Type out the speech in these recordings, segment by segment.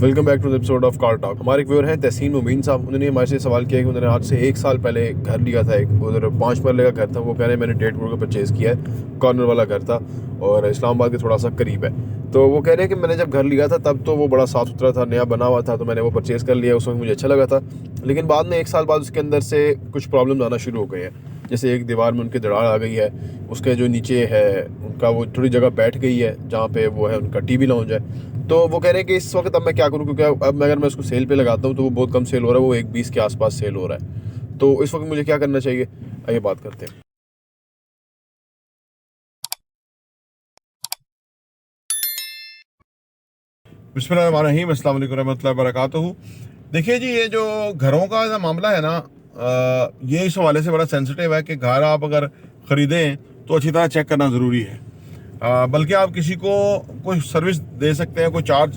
Welcome back to the episode of car talk. हमारे एक viewer हैं तहसीन मुबीन साहब। उन्होंने हमारे से सवाल किया कि उन्होंने आज से 1 साल पहले घर लिया था, एक उधर 5 मरले का घर था। वो कह रहे हैं मैंने 1.5 करोड़ का परचेज़ किया है, कॉर्नर वाला घर था और इस्लामाबाद के थोड़ा सा करीब है। तो वो कह रहे हैं कि मैंने जब घर लिया था तब तो वो बड़ा साफ़ सुथरा था, नया बना हुआ था, तो मैंने वो परचेज़ कर लिया। उस वक्त मुझे अच्छा लगा था, लेकिन बाद में 1 साल बाद उसके अंदर से कुछ प्रॉब्लम आना शुरू हो गए हैं। जैसे एक दीवार में उनकी दरार आ गई है, उसके जो नीचे है उनका वो थोड़ी जगह बैठ गई है जहाँ पे वो है उनका टीवी लाउंज है। तो वो कह रहे हैं कि इस वक्त अब मैं क्या करूँ, क्योंकि अब अगर मैं उसको सेल पे लगाता हूँ तो वो बहुत कम सेल हो रहा है, वो 1.20 के आसपास सेल हो रहा है। तो इस वक्त मुझे क्या करना चाहिए, आइए बात करते हैं। बिस्मिल्लाहिर्रहमानिर्रहीम, अस्सलाम वालेकुम रहमतुल्लाहि व बरकातुहू। देखिए जी, ये जो घरों का मामला है ना, ये इस हवाले से बड़ा सेंसिटिव है कि घर आप अगर ख़रीदें तो अच्छी तरह चेक करना ज़रूरी है। बल्कि आप किसी को कोई सर्विस दे सकते हैं, कोई चार्ज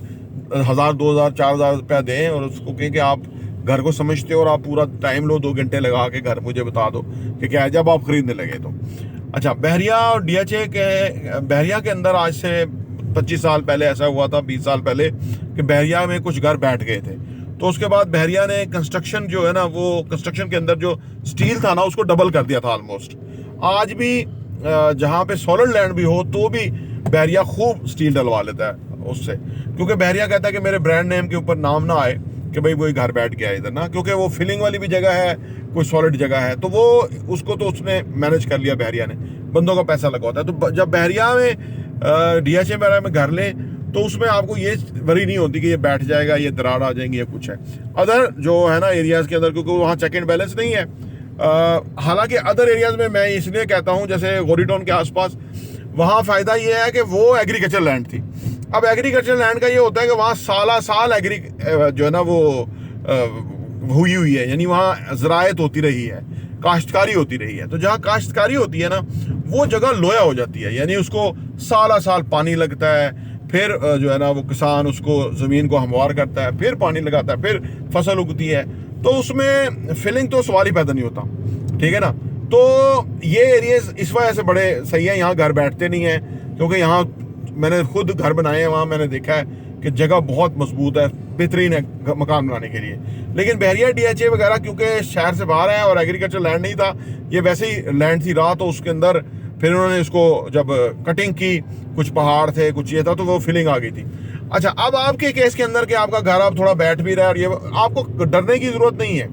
1000, 2000, 4000 रुपया दें और उसको कहें कि आप घर को समझते हो और आप पूरा टाइम लो, 2 घंटे लगा के घर मुझे बता दो कि क्या है, जब आप ख़रीदने लगे तो। अच्छा, बहरिया और DHA के बहरिया के अंदर आज से 25 साल पहले ऐसा हुआ था, 20 साल पहले, कि बहरिया में कुछ घर बैठ गए थे। तो उसके बाद बहरिया ने कंस्ट्रक्शन जो है ना, वो कंस्ट्रक्शन के अंदर जो स्टील था ना उसको डबल कर दिया था ऑलमोस्ट। आज भी जहाँ पे सॉलिड लैंड भी हो तो भी बहरिया खूब स्टील डलवा लेता है उससे, क्योंकि बहरिया कहता है कि मेरे ब्रांड नेम के ऊपर नाम ना आए कि भाई वही घर बैठ गया इधर ना, क्योंकि वो फिलिंग वाली भी जगह है, कोई सॉलिड जगह है, तो वो उसको तो उसने मैनेज कर लिया बहरिया ने, बंदों का पैसा लगा होता है। तो जब बहरिया में DHA वगैरह में घर लें तो उसमें आपको ये वरी नहीं होती कि ये बैठ जाएगा, ये दरार आ जाएंगी या कुछ है। अदर जो है ना एरियाज़ के अंदर, क्योंकि वहाँ चेक एंड बैलेंस नहीं है। हालांकि अदर एरियाज़ में मैं इसलिए कहता हूँ, जैसे गोरी टाउन के आसपास, वहाँ फ़ायदा ये है कि वो एग्रीकल्चर लैंड थी। अब एग्रीकल्चर लैंड का ये होता है कि वहाँ साला साल जो है ना वो हुई हुई है, यानी वहाँ ज़रायत होती रही है, काश्तकारी होती रही है। तो जहाँ काश्तकारी होती है ना, वो जगह लोया हो जाती है, यानी उसको साला साल पानी लगता है, फिर जो है ना वो किसान उसको ज़मीन को हमवार करता है, फिर पानी लगाता है, फिर फसल उगती है, तो उसमें फिलिंग तो सवाल ही पैदा नहीं होता, ठीक है ना। तो ये एरियाज इस वजह से बड़े सही है, यहाँ घर बैठते नहीं हैं, क्योंकि यहाँ मैंने खुद घर बनाए हैं, वहाँ मैंने देखा है कि जगह बहुत मजबूत है, बेहतरीन है मकान बनाने के लिए। लेकिन बहरिया DHA वगैरह क्योंकि शहर से बाहर है और एग्रीकल्चर लैंड नहीं था, ये वैसे ही लैंड थी रहा, तो उसके अंदर फिर उन्होंने इसको जब कटिंग की, कुछ पहाड़ थे, कुछ ये था, तो वो फिलिंग आ गई थी। अच्छा, अब आपके केस के अंदर कि आपका घर आप थोड़ा बैठ भी रहा है और ये, आपको डरने की ज़रूरत नहीं है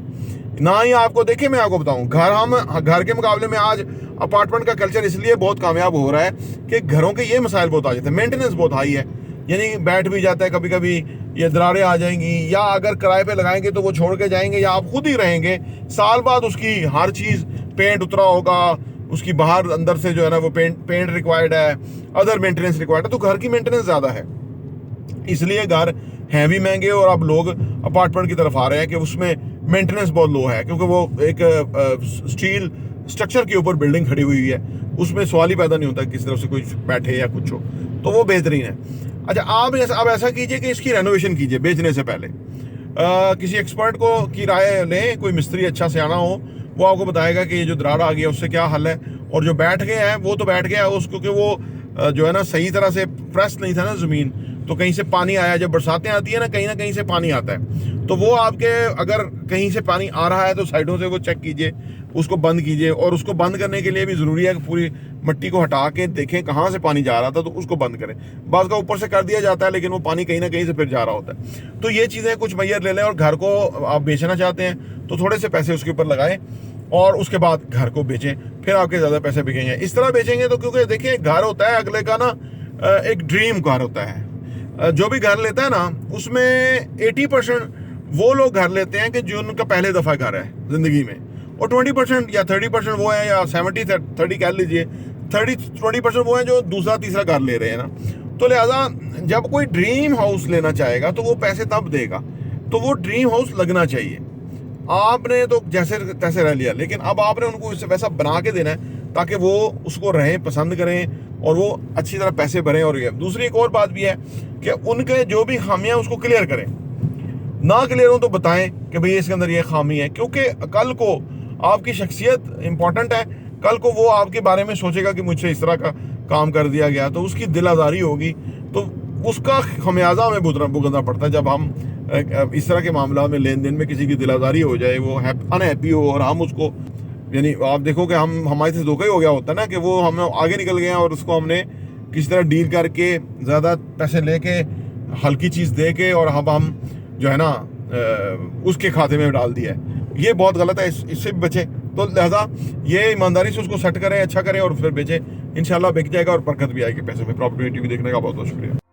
ना ही आपको। देखिए, मैं आपको बताऊं, घर के मुकाबले में आज अपार्टमेंट का कल्चर इसलिए बहुत कामयाब हो रहा है कि घरों के ये मसाइल बहुत आ जाते हैं, मेंटेनेंस बहुत हाई है, यानी बैठ भी जाता है, कभी कभी ये दरारें आ जाएंगी, या अगर किराए पे लगाएंगे तो वो छोड़ के जाएंगे, या आप खुद ही रहेंगे, साल बाद उसकी हर चीज़ पेंट उतरा होगा, उसकी बाहर अंदर से जो है ना वो पेंट रिक्वायर्ड है, अदर मेंटेनेंस रिक्वायर्ड है, तो घर की मेंटेनेंस ज़्यादा है। इसलिए घर हैं भी महंगे और अब लोग अपार्टमेंट की तरफ आ रहे हैं कि उसमें मेंटेनेंस बहुत लो है, क्योंकि वो एक स्टील स्ट्रक्चर के ऊपर बिल्डिंग खड़ी हुई है, उसमें सवाल ही पैदा नहीं होता किसी तरफ से कोई बैठे या कुछ हो, तो वो बेहतरीन है। अच्छा, आप अब ऐसा कीजिए कि इसकी रेनोवेशन कीजिए बेचने से पहले। किसी एक्सपर्ट की राय लें, कोई मिस्त्री अच्छा सियाना हो, वो आपको बताएगा कि ये जो दरार आ गई है उससे क्या हल है, और जो बैठ गए हैं वो तो बैठ गया है, उसको कि वो जो है ना सही तरह से प्रेस नहीं था ना ज़मीन, तो कहीं से पानी आया, जब बरसातें आती है ना कहीं से पानी आता है, तो वो आपके अगर कहीं से पानी आ रहा है तो साइडों से वो चेक कीजिए, उसको बंद कीजिए। और उसको बंद करने के लिए भी ज़रूरी है कि पूरी मिट्टी को हटा के देखें कहाँ से पानी जा रहा था, तो उसको बंद करें। बाज़ का ऊपर से कर दिया जाता है, लेकिन वो पानी कहीं ना कहीं से फिर जा रहा होता है। तो ये चीज़ें कुछ मैयर ले लें, और घर को आप बेचना चाहते हैं तो थोड़े से पैसे उसके ऊपर लगाएं और उसके बाद घर को बेचें, फिर आपके ज़्यादा पैसे बिकेंगे। इस तरह बेचेंगे तो, क्योंकि देखिए घर होता है अगले का ना, एक ड्रीम घर होता है। जो भी घर लेता है ना, उसमें 80% वो लोग घर लेते हैं कि जो उनका पहले दफ़ा घर है ज़िंदगी में, और 20% या 30% वो है, या 70-30 कह लीजिए, 20% वो है जो दूसरा तीसरा घर ले रहे हैं ना। तो लिहाजा जब कोई ड्रीम हाउस लेना चाहेगा तो वो पैसे तब देगा, तो वो ड्रीम हाउस लगना चाहिए। आपने तो जैसे तैसे रह लिया, लेकिन अब आपने उनको इससे वैसा बना के देना है ताकि वो उसको रहें, पसंद करें और वो अच्छी तरह पैसे भरें। और ये दूसरी एक और बात भी है कि उनके जो भी खामियां उसको क्लियर करें, ना क्लियर हो तो बताएं कि भाई इसके अंदर ये खामी है, क्योंकि कल को आपकी शख्सियत इंपॉर्टेंट है। कल को वो आपके बारे में सोचेगा कि मुझसे इस तरह का काम कर दिया गया, तो उसकी दिल आज़ारी होगी, तो उसका खमियाजा हमें भुगतना पड़ता है जब हम इस तरह के मामला में लेन देन में किसी की दिलाजारी हो जाए, वो अनहैप्पी हो और हम उसको, यानी आप देखो कि हम हमारे से धोखा ही हो गया होता है ना, कि वो हम आगे निकल गए हैं और उसको हमने किसी तरह डील करके ज़्यादा पैसे लेके हल्की चीज़ दे के और हम जो है ना उसके खाते में डाल दिया है। ये बहुत गलत है, इससे भी बचे। तो लिहाजा ये ईमानदारी से उसको सेट करें, अच्छा करें और फिर बेचें, इंशाल्लाह बिक जाएगा और बरकत भी आएगी पैसे में। प्रॉपर्टी टीवी देखने का बहुत बहुत शुक्रिया।